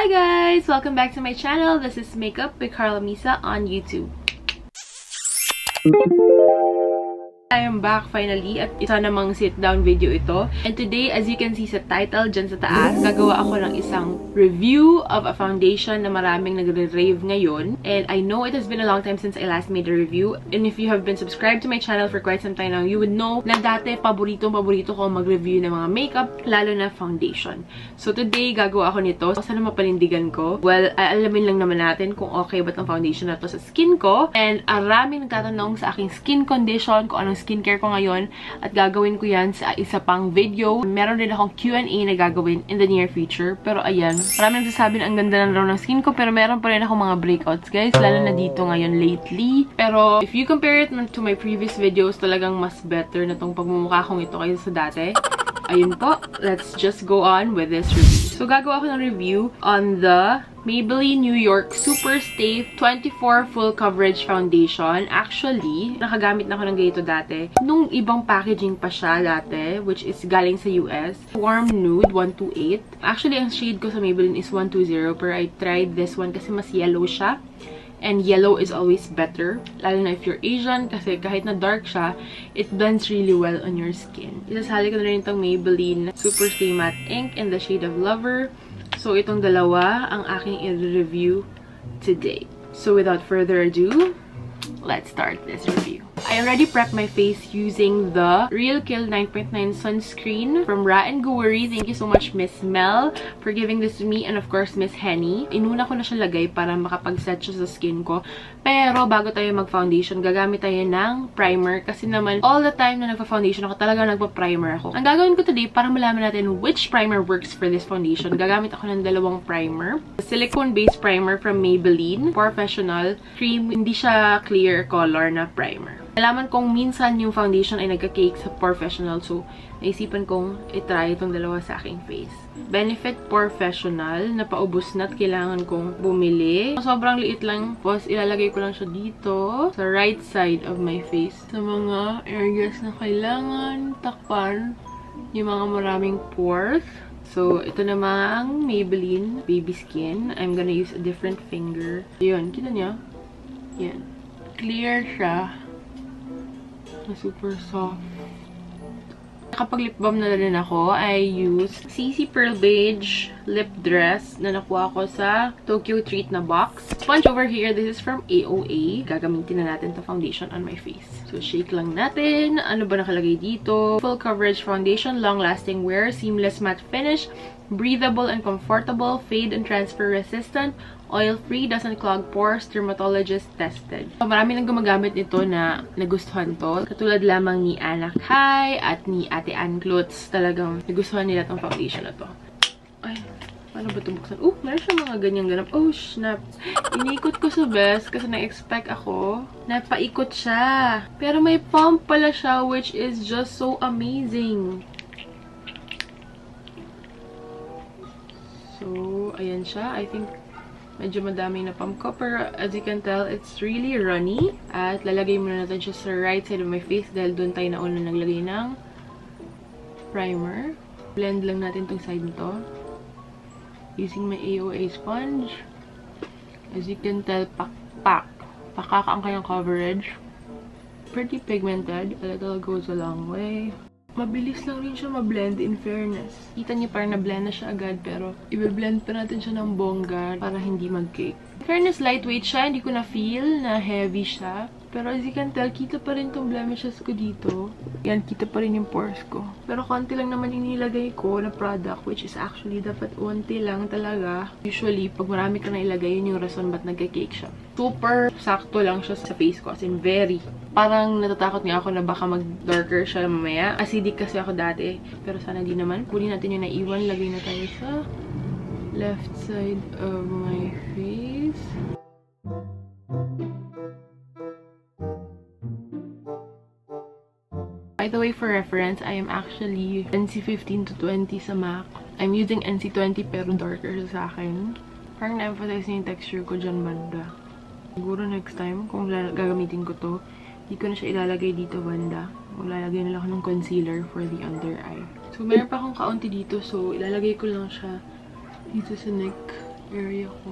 Hi guys! Welcome back to my channel. This is Makeup by Karlamisa on YouTube. I am back finally at isa namang sit-down video ito. And today, as you can see sa title dyan sa taas, gagawa ako ng isang review of a foundation na maraming nagre-rave ngayon. And I know it has been a long time since I last made a review. And if you have been subscribed to my channel for quite some time now, you would know na dati paborito ko mag-review ng mga makeup, lalo na foundation. So today, gagawa ako nito. Sana mapanindigan ko. Well, alamin lang naman natin kung okay ba itong foundation na to sa skin ko. And maraming nagtatanong sa aking skin condition, kung anong skincare ko ngayon, at gagawin ko yan sa isa pang video. Meron din akong Q&A na gagawin in the near future. Pero ayan, maraming nagsasabi na ang ganda na raw ng skin ko, pero meron pa rin akong mga breakouts, guys. Lalo na dito ngayon lately. Pero if you compare it to my previous videos, talagang mas better na tong pagmumukha kong ito kaysa sa dati. Ayun po, let's just go on with this review. So, gagawa ako ng review on the Maybelline New York Superstay 24 Full Coverage Foundation. Actually, nakagamit na ako ng ganito dati. Nung ibang packaging pa siya dati, which is galing sa US. Warm Nude 128. Actually, ang shade ko sa Maybelline is 120, pero I tried this one kasi mas yellow siya. And yellow is always better. Lalo na if you're Asian, kasi kahit na dark siya, it blends really well on your skin. Isasali ko na rin itong Maybelline Superstay Matte Ink in the shade of Lover. So, itong dalawa ang aking i-review today. So, without further ado, let's start this review. I already prepped my face using the Real Kill 9.9 sunscreen from ra&gawoori. Thank you so much, Miss Mel, for giving this to me, and of course, Miss Henny. Inuna ko na siya lagay para makapag-set siya sa skin ko. Pero bago tayo mag-foundation, gagamit tayo ng primer. Kasi naman, all the time na nagpa-foundation ako, talaga nagpa-primer ako. Ang gagawin ko today, para malaman natin which primer works for this foundation, gagamit ako ng dalawang primer. Silicone-based primer from Maybelline Professional Cream. Hindi siya clear color na primer. Alaman kong minsan yung foundation ay nagka-cake sa Professional, so naisipan kong itry itong dalawa sa aking face. Benefit Professional, napaubos na at kailangan kong bumili. Sobrang liit lang, tapos ilalagay ko lang siya dito sa right side of my face. Sa mga areas na kailangan takpan yung mga maraming pores. So, ito namang Maybelline Baby Skin. I'm gonna use a different finger. Yun, kita niya? Yan. Clear siya. Na super soft. Kapag lip balm na rin ako, I use CC Pearl Beige Lip Dress na nakuha ko sa Tokyo Treat na box. Sponge over here, this is from AOA. Gagamitin na natin the foundation on my face. So, shake lang natin. Ano ba nakalagay dito? Full coverage foundation, long-lasting wear, seamless matte finish, breathable and comfortable, fade and transfer resistant, oil-free, doesn't clog pores, dermatologist tested. So, marami nang gumagamit nito na nagustuhan to. Katulad lamang ni Aneek at ni Ate Ann Klutz. Talagang nagustuhan nila tong foundation na to. Ay, paano ba ito buksan? Oh, meron siya mga ganyang ganap. Oh, snap. Inikot ko sa best kasi na-expect ako. Napaikot siya. Pero may pump pala siya, which is just so amazing. So, ayan siya. I think medyo madaming na pump ko, pero as you can tell, it's really runny. At lalagay muna natin siya sa right side of my face dahil doon tayo nauna naglagay ng primer. Blend lang natin tong side nito using my AOA sponge. As you can tell, pakaka ang kanyang coverage. Pretty pigmented. A little goes a long way. Mabilis lang rin siya ma-blend, in fairness. Kita niyo parang na-blend na siya agad, pero i-blend pa natin siya ng bongga para hindi mag-cake. In fairness, lightweight siya. Hindi ko na-feel na heavy siya. Pero as you can tell, kita pa rin tong blemishes ko dito. Yan, kita pa rin yung pores ko. Pero konti lang naman yung nilagay ko na product, which is actually dapat unti lang talaga. Usually, pag marami ka na ilagay, yun yung rason ba't nagka-cake siya. Super sakto lang siya sa face ko. As in, very. Parang natatakot nga ako na baka mag-darker siya mamaya. Acidic kasi ako dati. Pero sana di naman. Kunin natin yung naiwan. Lagay na tayo sa left side of my face. By the way, for reference, I am actually NC15 to 20 sa MAC. I'm using NC20 pero darker siya sa akin. Parang na-emphasize niya yung texture ko dyan banda. Siguro next time, kung gagamitin ko to, hindi ko na siya ilalagay dito banda. Maglalagay na lang ako ng concealer for the under eye. So, meron pa akong kaunti dito. So, ilalagay ko lang siya dito sa neck area ko.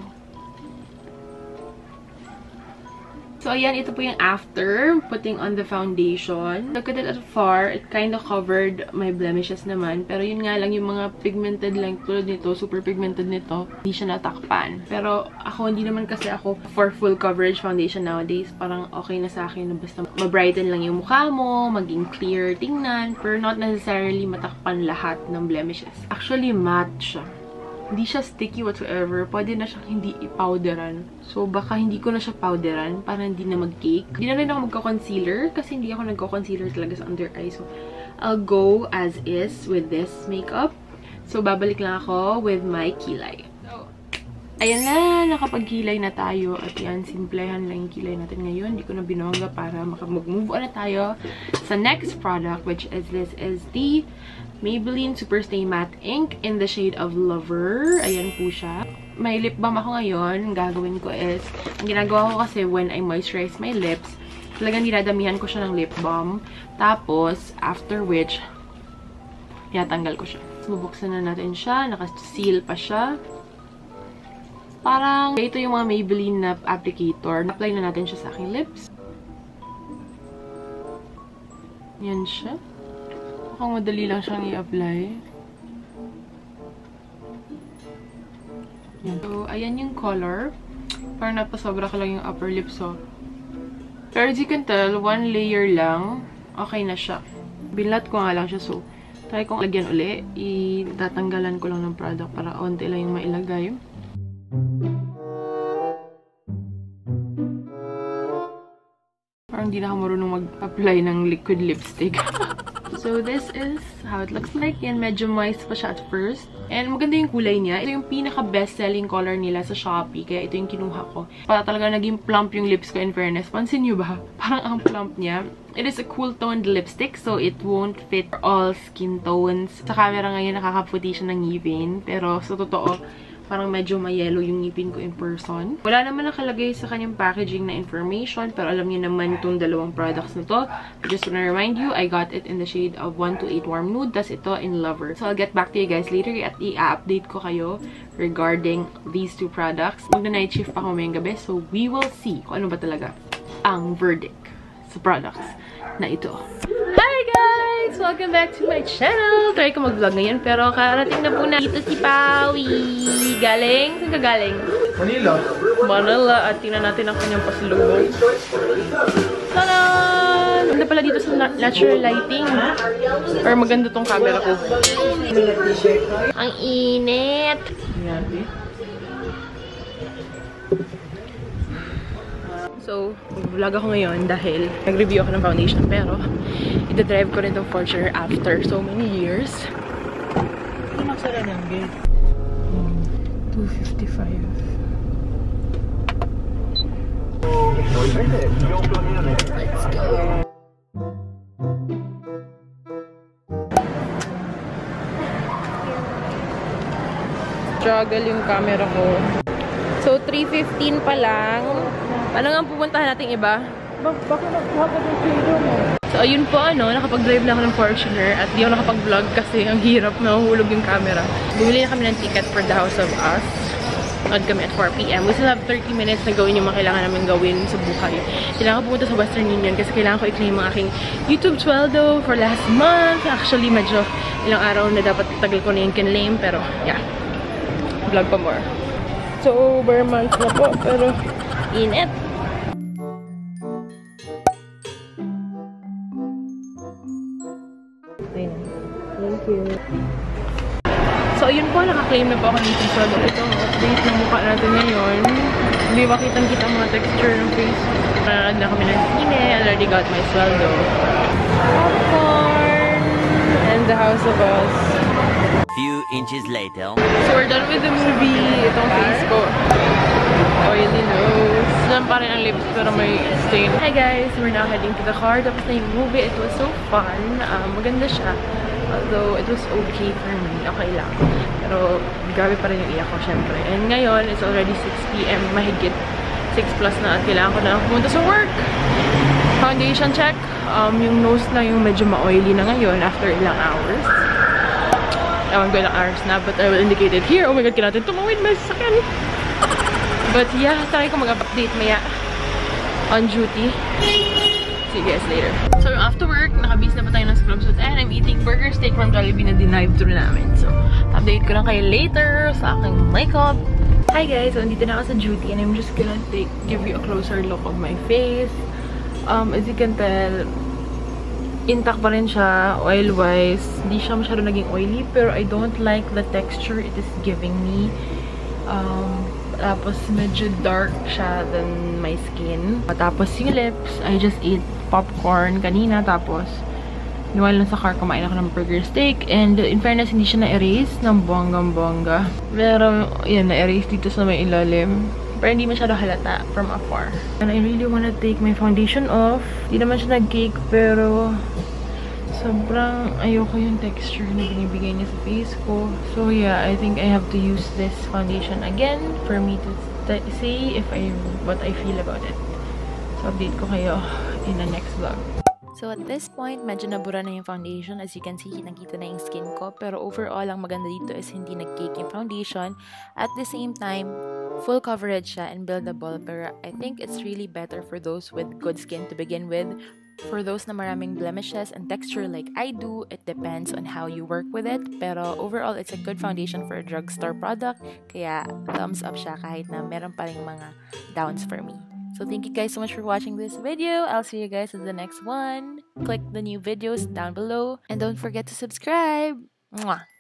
So, ayan, ito po yung after putting on the foundation. Look at it afar. It kind of covered my blemishes naman. Pero yun nga lang, yung mga pigmented lang tulad nito, super pigmented nito, hindi siya natakpan. Pero ako, hindi naman kasi ako for full coverage foundation nowadays. Parang okay na sa akin na basta mabrighten lang yung mukha mo, maging clear tingnan, pero not necessarily matakpan lahat ng blemishes. Actually, matte siya. Hindi siya sticky whatsoever. Pwede na siyang hindi i-powderan. So, baka hindi ko na siya powderan para hindi na mag-cake. Hindi na rin ako magko-concealer kasi hindi ako nagko-concealer talaga sa under eye. So, I'll go as is with this makeup. So, babalik lang ako with my kilay. So, ayan na. Nakapag-kilay na tayo. At yan, simplehan lang yung kilay natin ngayon. Hindi ko na binongga para mag-move on na tayo sa next product, which is this is the Maybelline Superstay Matte Ink in the shade of Lover. Ayan po siya. May lip balm ako ngayon. Ang gagawin ko is, ang ginagawa ko kasi when I moisturize my lips, talagang dinadamihan ko siya ng lip balm. Tapos, after which, tinatanggal ko siya. Bubuksan na natin siya. Naka-seal pa siya. Parang, ito yung mga Maybelline na applicator. Na-apply na natin siya sa aking lips. Yan siya. Mukhang madali lang siyang i-apply. So, ayan yung color. Parang napasobra ko lang yung upper lip, so. Pero as you can tell, one layer lang, okay na siya. Binlat ko nga lang siya, so. Try kong lagyan uli. Itatanggalan ko lang ng product para onti lang yung mailagay. Parang di na ako marunong mag-apply ng liquid lipstick. So, this is how it looks like. Yan, medyo moist pa siya at first. And maganda yung kulay niya. Ito yung pinaka-best-selling color nila sa Shopee. Kaya ito yung kinuha ko. Para talaga naging plump yung lips ko, in fairness. Pansin nyo ba? Parang ang plump niya. It is a cool-toned lipstick, so it won't fit all skin tones. Sa camera ngayon, nakakaputi siya ng ngipin. Pero sa totoo, parang medyo ma-yellow yung ngipin ko in person. Wala naman nakalagay sa kanyang packaging na information, pero alam niyo naman itong dalawang products na to. Just to remind you, I got it in the shade of 1 to 8 Warm Nude, tas ito in Lover. So, I'll get back to you guys later at i-update ko kayo regarding these two products. Mag-night shift pa ako ngayong gabi, so we will see kung ano ba talaga ang verdict sa products na ito. Hi guys! Welcome back to my channel! Try ko mag-vlog ngayon, pero karating na po na dito si Pawi. Galing? Saan ka galing? Manila. Manila. At tingnan natin ang kanyang pasalubong. Tanan! Maganda pala dito sa natural lighting. Or maganda tong camera ko. Ang init! So, mag-vlog ako ngayon dahil nag-review ako ng foundation, pero ita-drive ko rin itong Fortuner after so many years. Ito magsara ng gate. 255. Let's go! Struggle yung camera ko. So, 3:15 pa lang. Ano nga pupuntahan nating iba? Baka nagkuha ka ng video mo. So, ayun po, nakapag-drive na ako ng Fortuner at di ako nakapag-vlog kasi ang hirap, nahuhulog yung camera. Bumili na kami ng ticket for the House of Us. Nod kami at 4 PM. We still have 30 minutes na gawin yung mga kailangan namin gawin sa buhay. Kailangan pumunta sa Western Union kasi kailangan ko i-claim ang aking YouTube sweldo for last month. Actually, medyo ilang araw na dapat tagal ko na yung kinlaim, pero yeah. Vlog pa more. So, over months na po, pero init. Thank you. So, ayun po, naka-claim na po ako ng sweldo. Ito, update ng mukha natin ngayon. Hindi makitang-kita mga texture ng face. Nanonood na kami ng sine. I already got my sweldo. Popcorn! And the House of Us. Few inches later. So, we're done with the movie. Itong face ko. Oily nose. Lang pa rin ang lips pero may stain. Hi guys! We're now heading to the car. Tapos na yung movie. It was so fun. Maganda siya. Although, it was okay for me. Okay lang. Pero, grabe pa rin yung iyak ko, syempre. And ngayon, it's already 6 PM. Mahigit 6 plus na at kailangan ko na pumunta sa work. Foundation check. Yung nose na yung medyo ma-oily na ngayon after ilang hours. Ewan ko ilang hours na, but I will indicate it here. Oh my God, kailangan tumawid. May sasakyan. But yeah, try ko mag-update maya on duty. See you guys later. So after work, nakabis na pa tayo ng scrubsuit and I'm eating burger steak from Jollibee na dinive-thru namin. So, update ko lang kayo later sa aking makeup. Hi guys! So, andito na ako sa duty and I'm just gonna give you a closer look of my face. As you can tell, intact pa rin siya, oil-wise. Hindi siya masyado naging oily, pero I don't like the texture it is giving me. Tapos, medyo dark siya than my skin. Tapos, yung lips, I just ate popcorn kanina. Tapos, niwala lang sa car, kumain ako ng burger steak. And, in fairness, hindi siya na-erase ng bonggang-bongga. Pero, yan, na-erase dito sa may ilalim. Pero hindi masyado halata from afar. And I really wanna take my foundation off. Hindi naman siya nag-cake, pero sobrang ayoko yung texture na binibigay niya sa face ko. So yeah, I think I have to use this foundation again for me to see if what I feel about it. So update ko kayo in the next vlog. So at this point, medyo nabura na yung foundation. As you can see, nakita na yung skin ko. Pero overall, ang maganda dito is hindi nag-cake yung foundation. At the same time, full coverage siya and buildable. Pero I think it's really better for those with good skin to begin with. For those na maraming blemishes and texture like I do, it depends on how you work with it. Pero overall, it's a good foundation for a drugstore product. Kaya thumbs up siya kahit na meron pa ring mga downs for me. So thank you guys so much for watching this video. I'll see you guys in the next one. Click the new videos down below. And don't forget to subscribe. Mwah!